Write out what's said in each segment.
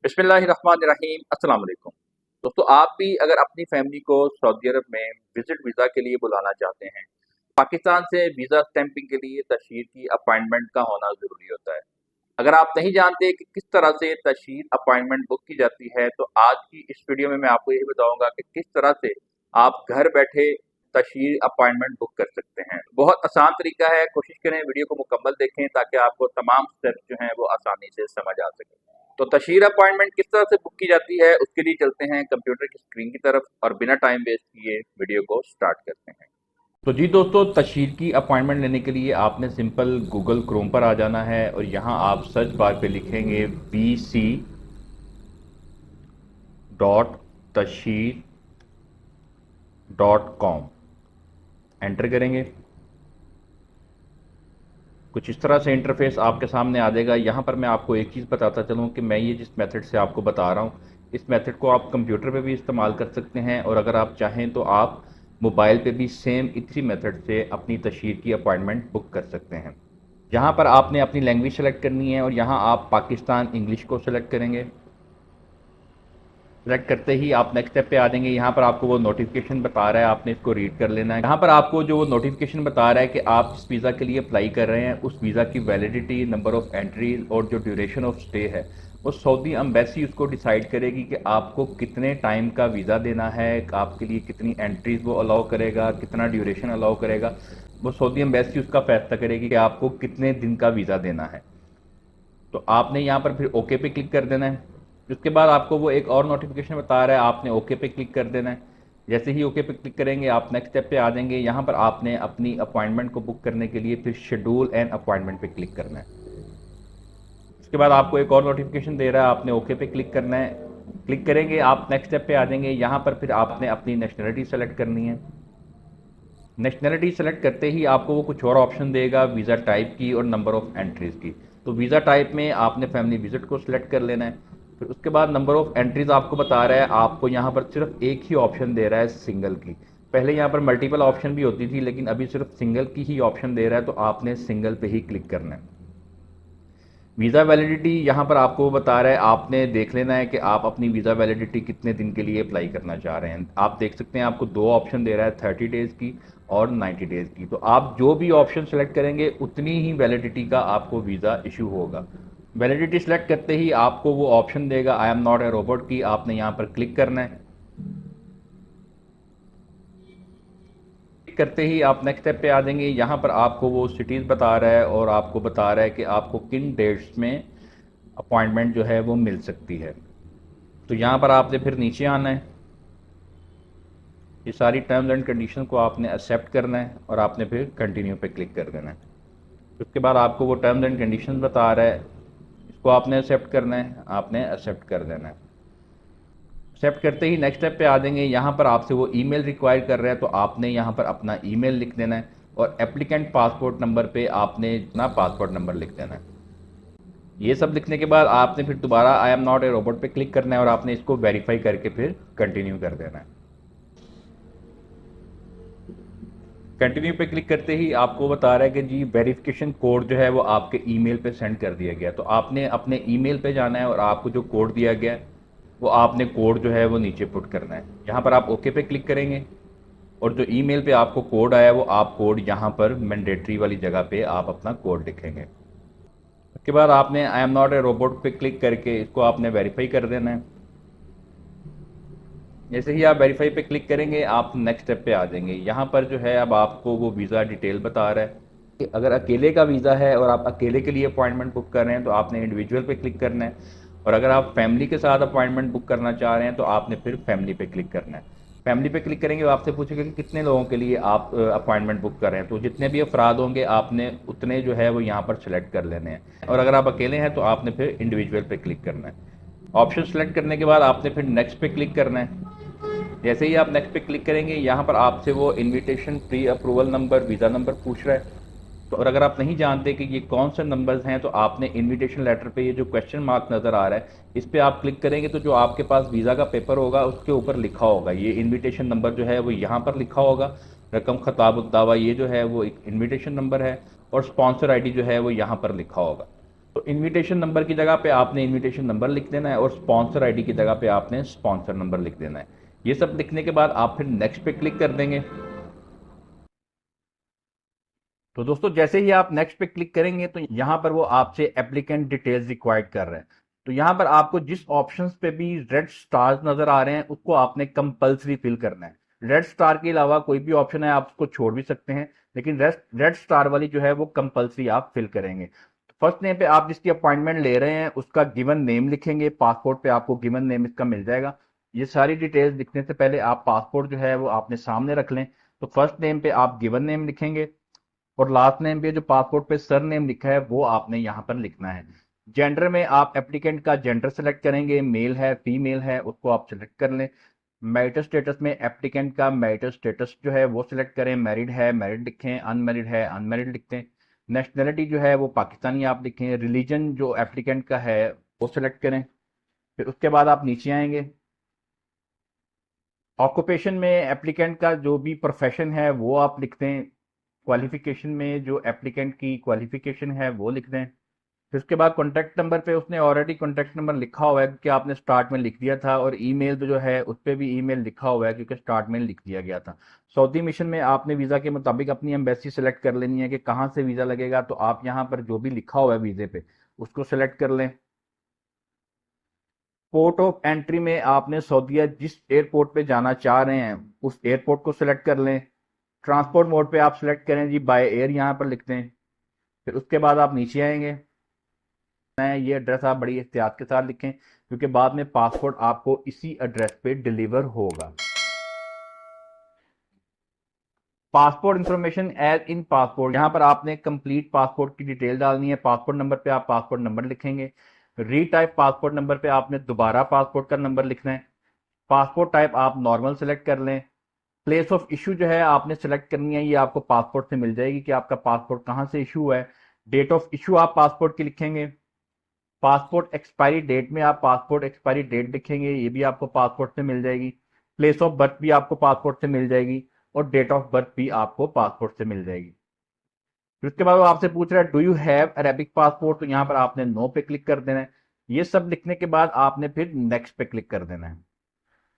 बिस्मिल्लाहिर्रहमानिर्रहीम अस्सलाम वालेकुम। दोस्तों, आप भी अगर अपनी फैमिली को सऊदी अरब में विजिट वीज़ा के लिए बुलाना चाहते हैं, पाकिस्तान से वीज़ा स्टैंपिंग के लिए तशहीर की अपॉइंटमेंट का होना ज़रूरी होता है। अगर आप नहीं जानते कि किस तरह से तशहीर अपॉइंटमेंट बुक की जाती है, तो आज की इस वीडियो में मैं आपको यही बताऊंगा कि किस तरह से आप घर बैठे तशहीर अपॉइंटमेंट बुक कर सकते हैं। बहुत आसान तरीका है, कोशिश करें वीडियो को मुकम्मल देखें ताकि आपको तमाम स्टेप्स जो हैं वो आसानी से समझ आ सके। तो तशहीर अपॉइंटमेंट किस तरह से बुक की जाती है, उसके लिए चलते हैं कंप्यूटर की स्क्रीन की तरफ और बिना टाइम वेस्ट किए वीडियो को स्टार्ट करते हैं। तो जी दोस्तों, तशहीर की अपॉइंटमेंट लेने के लिए आपने सिंपल गूगल क्रोम पर आ जाना है और यहाँ आप सर्च बार पे लिखेंगे vc.tashheer.com, एंटर करेंगे। कुछ इस तरह से इंटरफेस आपके सामने आ जाएगा। यहाँ पर मैं आपको एक चीज़ बताता चलूँ कि मैं ये जिस मेथड से आपको बता रहा हूँ, इस मेथड को आप कंप्यूटर पे भी इस्तेमाल कर सकते हैं और अगर आप चाहें तो आप मोबाइल पे भी सेम इसी मेथड से अपनी तशहीर की अपॉइंटमेंट बुक कर सकते हैं। यहाँ पर आपने अपनी लैंग्वेज सेलेक्ट करनी है और यहाँ आप पाकिस्तान इंग्लिश को सेलेक्ट करेंगे। सेलेक्ट करते ही आप नेक्स्ट स्टेप पे आ जाएंगे। यहाँ पर आपको वो नोटिफिकेशन बता रहा है, आपने इसको रीड कर लेना है। यहाँ पर आपको जो वो नोटिफिकेशन बता रहा है कि आप जिस वीज़ा के लिए अप्लाई कर रहे हैं उस वीज़ा की वैलिडिटी, नंबर ऑफ एंट्रीज और जो ड्यूरेशन ऑफ स्टे है, वो सऊदी एम्बेसी उसको डिसाइड करेगी कि आपको कितने टाइम का वीज़ा देना है, आपके लिए कितनी एंट्रीज वो अलाउ करेगा, कितना ड्यूरेशन अलाउ करेगा। वो सऊदी एम्बेसी उसका फैसला करेगी कि आपको कितने दिन का वीज़ा देना है। तो आपने यहाँ पर फिर ओके पे क्लिक कर देना है। उसके बाद आपको वो एक और नोटिफिकेशन बता रहा है, आपने ओके पे क्लिक कर देना है। जैसे ही ओके पे क्लिक करेंगे आप नेक्स्ट स्टेप पे आ जाएंगे। यहाँ पर आपने अपनी अपॉइंटमेंट को बुक करने के लिए फिर शेड्यूल एंड अपॉइंटमेंट पे क्लिक करना है। उसके बाद आपको एक और नोटिफिकेशन दे रहा है, आपने ओके पे क्लिक करना है। क्लिक करेंगे आप नेक्स्ट स्टेप पे आ जाएंगे। यहाँ पर फिर आपने अपनी नेशनलिटी सेलेक्ट करनी है। नेशनलिटी सेलेक्ट करते ही आपको वो कुछ और ऑप्शन देगा वीज़ा टाइप की और नंबर ऑफ एंट्रीज़ की। तो वीज़ा टाइप में आपने फैमिली विजिट को सिलेक्ट कर लेना है। फिर उसके बाद नंबर ऑफ एंट्रीज़ आपको बता रहा है, आपको यहाँ पर सिर्फ एक ही ऑप्शन दे रहा है सिंगल की। पहले यहाँ पर मल्टीपल ऑप्शन भी होती थी लेकिन अभी सिर्फ सिंगल की ही ऑप्शन दे रहा है, तो आपने सिंगल पे ही क्लिक करना है। वीज़ा वैलिडिटी यहाँ पर आपको बता रहा है, आपने देख लेना है कि आप अपनी वीज़ा वैलिडिटी कितने दिन के लिए अप्लाई करना चाह रहे हैं। आप देख सकते हैं आपको दो ऑप्शन दे रहा है, 30 डेज़ की और 90 डेज़ की। तो आप जो भी ऑप्शन सेलेक्ट करेंगे उतनी ही वैलिडिटी का आपको वीज़ा इशू होगा। वैलिडिटी सेलेक्ट करते ही आपको वो ऑप्शन देगा I am not a robot की, आपने यहाँ पर क्लिक करना है। करते ही आप नेक्स्ट स्टेप पे आ जाएंगे। यहाँ पर आपको वो सिटीज़ बता रहा है और आपको बता रहा है कि आपको किन डेट्स में अपॉइंटमेंट जो है वो मिल सकती है। तो यहाँ पर आपने फिर नीचे आना है। ये सारी टर्म्स एंड कंडीशन को आपने एक्सेप्ट करना है और आपने फिर कंटिन्यू पे क्लिक कर देना है। उसके बाद आपको वो टर्म्स एंड कंडीशन बता रहा है, इसको आपने एक्सेप्ट करना है, आपने एक्सेप्ट कर देना है। एक्सेप्ट करते ही नेक्स्ट स्टेप पे आ जाएंगे। यहाँ पर आपसे वो ईमेल रिक्वायर कर रहा है, तो आपने यहाँ पर अपना ईमेल लिख देना है और एप्लीकेंट पासपोर्ट नंबर पे आपने अपना पासपोर्ट नंबर लिख देना है। ये सब लिखने के बाद आपने फिर दोबारा I am not a robot पे क्लिक करना है और आपने इसको वेरीफाई करके फिर कंटिन्यू कर देना है। कंटिन्यू पे क्लिक करते ही आपको बता रहा है कि जी वेरिफिकेशन कोड जो है वो आपके ईमेल पे सेंड कर दिया गया। तो आपने अपने ईमेल पे जाना है और आपको जो कोड दिया गया है वो आपने कोड जो है वो नीचे पुट करना है। यहाँ पर आप ओके पे क्लिक करेंगे और जो ईमेल पे आपको कोड आया वो आप कोड यहाँ पर मैंडेटरी वाली जगह पे आप अपना कोड लिखेंगे। उसके बाद आपने I am not a robot पे क्लिक करके इसको आपने वेरीफाई कर देना है। जैसे ही आप वेरीफाई पे क्लिक करेंगे आप नेक्स्ट स्टेप पे आ जाएंगे। यहाँ पर जो है अब आपको वो वीज़ा डिटेल बता रहा है कि अगर अकेले का वीज़ा है और आप अकेले के लिए अपॉइंटमेंट बुक कर रहे हैं तो आपने इंडिविजुअल पे क्लिक करना है और अगर आप फैमिली के साथ अपॉइंटमेंट बुक करना चाह रहे हैं तो आपने फिर फैमिली पे क्लिक करना है। फैमिली पे क्लिक करेंगे, आपसे पूछेगा कि कितने लोगों के लिए आप अपॉइंटमेंट बुक कर रहे हैं। तो जितने भी अफराद होंगे आपने उतने जो है वो यहाँ पर सिलेक्ट कर लेने हैं और अगर आप अकेले हैं तो आपने फिर इंडिविजुअल पे क्लिक करना है। ऑप्शन सेलेक्ट करने के बाद आपने फिर नेक्स्ट पे क्लिक करना है। जैसे ही आप नेक्स्ट पे क्लिक करेंगे यहाँ पर आपसे वो invitation pre approval number, visa number पूछ रहा है। तो और अगर आप नहीं जानते कि ये कौन से नंबर्स हैं तो आपने इनविटेशन लेटर पे ये जो क्वेश्चन मार्क नज़र आ रहा है इस पर आप क्लिक करेंगे तो जो आपके पास वीज़ा का पेपर होगा उसके ऊपर लिखा होगा ये इनविटेशन नंबर जो है वो यहाँ पर लिखा होगा। रकम खताबुद्दावा ये जो है वो एक इनविटेशन नंबर है और स्पॉन्सर आईडी जो है वो यहाँ पर लिखा होगा। तो इनविटेशन नंबर की जगह पे आपने इनविटेशन नंबर लिख देना है और स्पॉन्सर आईडी की जगह पे आपने स्पॉन्सर नंबर लिख देना है। ये सब लिखने के बाद आप फिर नेक्स्ट पे क्लिक कर देंगे। तो दोस्तों जैसे ही आप नेक्स्ट पे क्लिक करेंगे तो यहाँ पर वो आपसे एप्लीकेंट डिटेल्स रिक्वायर्ड कर रहे हैं। तो यहाँ पर आपको जिस ऑप्शंस पे भी रेड स्टार्स नजर आ रहे हैं उसको आपने कंपल्सरी फिल करना है। रेड स्टार के अलावा कोई भी ऑप्शन है आप उसको छोड़ भी सकते हैं, लेकिन रेड स्टार वाली जो है वो कंपल्सरी आप फिल करेंगे। तो फर्स्ट नेम पे आप जिसकी अपॉइंटमेंट ले रहे हैं उसका गिवन नेम लिखेंगे। पासपोर्ट पे आपको गिवन नेम इसका मिल जाएगा। ये सारी डिटेल्स लिखने से पहले आप पासपोर्ट जो है वो आपने सामने रख लें। तो फर्स्ट नेम पे आप गिवन नेम लिखेंगे और लास्ट नेम पे जो पासपोर्ट पे सर नेम लिखा है वो आपने यहाँ पर लिखना है। जेंडर में आप एप्लीकेंट का जेंडर सेलेक्ट करेंगे, मेल है फीमेल है उसको आप सेलेक्ट कर लें। मैरिटल स्टेटस में एप्लीकेंट का मैरिटल स्टेटस जो है वो सिलेक्ट करें, मैरिड है मैरिड लिखें, अनमैरिड है अनमैरिड लिखते हैं। नेशनैलिटी जो है वो पाकिस्तानी आप लिखें। रिलीजन जो एप्लीकेंट का है वो सिलेक्ट करें। फिर उसके बाद आप नीचे आएंगे। ऑक्यूपेशन में एप्लीकेंट का जो भी प्रोफेशन है वो आप लिखते हैं। क्वालिफिकेशन में जो एप्लीकेंट की क्वालिफिकेशन है वो लिख दें। फिर उसके बाद कॉन्टैक्ट नंबर पे उसने ऑलरेडी कॉन्टैक्ट नंबर लिखा हुआ है क्योंकि आपने स्टार्ट में लिख दिया था, और ईमेल पे जो है उस पर भी ईमेल लिखा हुआ है क्योंकि स्टार्ट में लिख दिया गया था। सऊदी मिशन में आपने वीज़ा के मुताबिक अपनी एम्बेसी सेलेक्ट कर लेनी है कि कहाँ से वीज़ा लगेगा। तो आप यहाँ पर जो भी लिखा हुआ है वीज़े पे उसको सेलेक्ट कर लें। पोर्ट ऑफ एंट्री में आपने सऊदीया जिस एयरपोर्ट पे जाना चाह रहे हैं उस एयरपोर्ट को सिलेक्ट कर लें। ट्रांसपोर्ट मोड पे आप सिलेक्ट करें जी बाय एयर, यहाँ पर लिखते हैं। फिर उसके बाद आप नीचे आएंगे। ये एड्रेस आप बड़ी एहतियात के साथ लिखें क्योंकि बाद में पासपोर्ट आपको इसी एड्रेस पे डिलीवर होगा। Passport information as in passport, यहाँ पर आपने कंप्लीट पासपोर्ट की डिटेल डालनी है। पासपोर्ट नंबर पे आप पासपोर्ट नंबर लिखेंगे। रीटाइप पासपोर्ट नंबर पे आपने दोबारा पासपोर्ट का नंबर लिखना है। पासपोर्ट टाइप आप नॉर्मल सेलेक्ट कर लें। प्लेस ऑफ इशू जो है आपने सेलेक्ट करनी है, ये आपको पासपोर्ट से मिल जाएगी कि आपका पासपोर्ट कहाँ से इशू हुआ है। डेट ऑफ इशू आप पासपोर्ट की लिखेंगे। पासपोर्ट एक्सपायरी डेट में आप पासपोर्ट एक्सपायरी डेट लिखेंगे, ये भी आपको पासपोर्ट से मिल जाएगी। प्लेस ऑफ बर्थ भी आपको पासपोर्ट से मिल जाएगी और डेट ऑफ बर्थ भी आपको पासपोर्ट से मिल जाएगी। फिर उसके बाद वो आपसे पूछ रहा है do you have Arabic passport, तो यहाँ पर आपने नो पे क्लिक कर देना है। ये सब लिखने के बाद आपने फिर नेक्स्ट पे क्लिक कर देना है।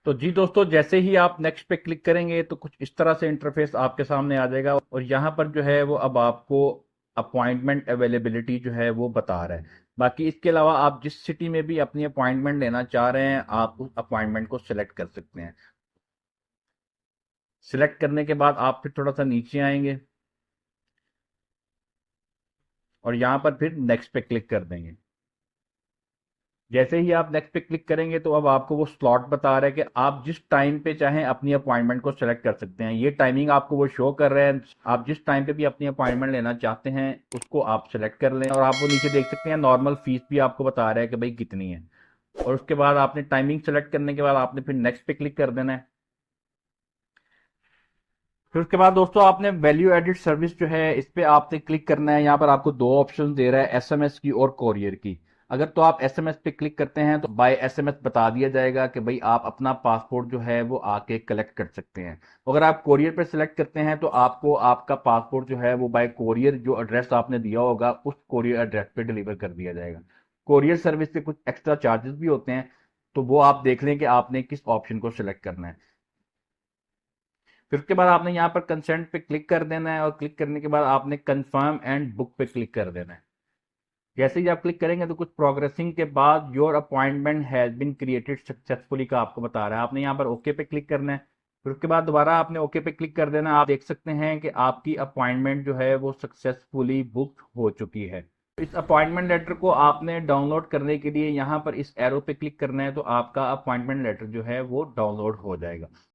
तो जी दोस्तों जैसे ही आप नेक्स्ट पे क्लिक करेंगे तो कुछ इस तरह से इंटरफेस आपके सामने आ जाएगा और यहाँ पर जो है वो अब आपको अपॉइंटमेंट अवेलेबिलिटी जो है वो बता रहा है। बाकी इसके अलावा आप जिस सिटी में भी अपनी अपॉइंटमेंट लेना चाह रहे हैं आप उस अपॉइंटमेंट को सिलेक्ट कर सकते हैं। सिलेक्ट करने के बाद आप फिर थोड़ा सा नीचे आएंगे और यहाँ पर फिर नेक्स्ट पे क्लिक कर देंगे। जैसे ही आप नेक्स्ट पे क्लिक करेंगे तो अब आपको वो स्लॉट बता रहा है कि आप जिस टाइम पे चाहें अपनी अपॉइंटमेंट को सेलेक्ट कर सकते हैं। ये टाइमिंग आपको वो शो कर रहे हैं। आप जिस टाइम पे भी अपनी अपॉइंटमेंट लेना चाहते हैं उसको आप सेलेक्ट कर लें और आप वो नीचे देख सकते हैं नॉर्मल फीस भी आपको बता रहा है कि भाई कितनी है। और उसके बाद आपने टाइमिंग सेलेक्ट करने के बाद आपने फिर नेक्स्ट पे क्लिक कर देना है। फिर उसके बाद दोस्तों आपने वैल्यू एडिड सर्विस जो है इस पे आपने क्लिक करना है। यहाँ पर आपको दो ऑप्शन दे रहा है, एसएमएस की और कोरियर की। अगर तो आप एसएमएस पे क्लिक करते हैं तो बाय एसएमएस बता दिया जाएगा कि भाई आप अपना पासपोर्ट जो है वो आके कलेक्ट कर सकते हैं। अगर आप कोरियर पे सिलेक्ट करते हैं तो आपको आपका पासपोर्ट जो है वो बाय कोरियर जो एड्रेस आपने दिया होगा उस कोरियर एड्रेस पे डिलीवर कर दिया जाएगा। कोरियर सर्विस पे कुछ एक्स्ट्रा चार्जेस भी होते हैं, तो वो आप देख लें कि आपने किस ऑप्शन को सिलेक्ट करना है। फिर उसके बाद आपने यहाँ पर कंसेंट पे क्लिक कर देना है और क्लिक करने के बाद आपने कंफर्म एंड बुक पे क्लिक कर देना है। जैसे ही आप क्लिक करेंगे तो कुछ प्रोग्रेसिंग के बाद your appointment has been created successfully का आपको बता रहा है। आपने यहाँ पर ओके पे क्लिक करना है। फिर उसके बाद दोबारा आपने ओके पे क्लिक कर देना है। आप देख सकते हैं कि आपकी अपॉइंटमेंट जो है वो सक्सेसफुली बुक हो चुकी है। इस अपॉइंटमेंट लेटर को आपने डाउनलोड करने के लिए यहाँ पर इस एरो पे क्लिक करना है तो आपका अपॉइंटमेंट लेटर जो है वो डाउनलोड हो जाएगा।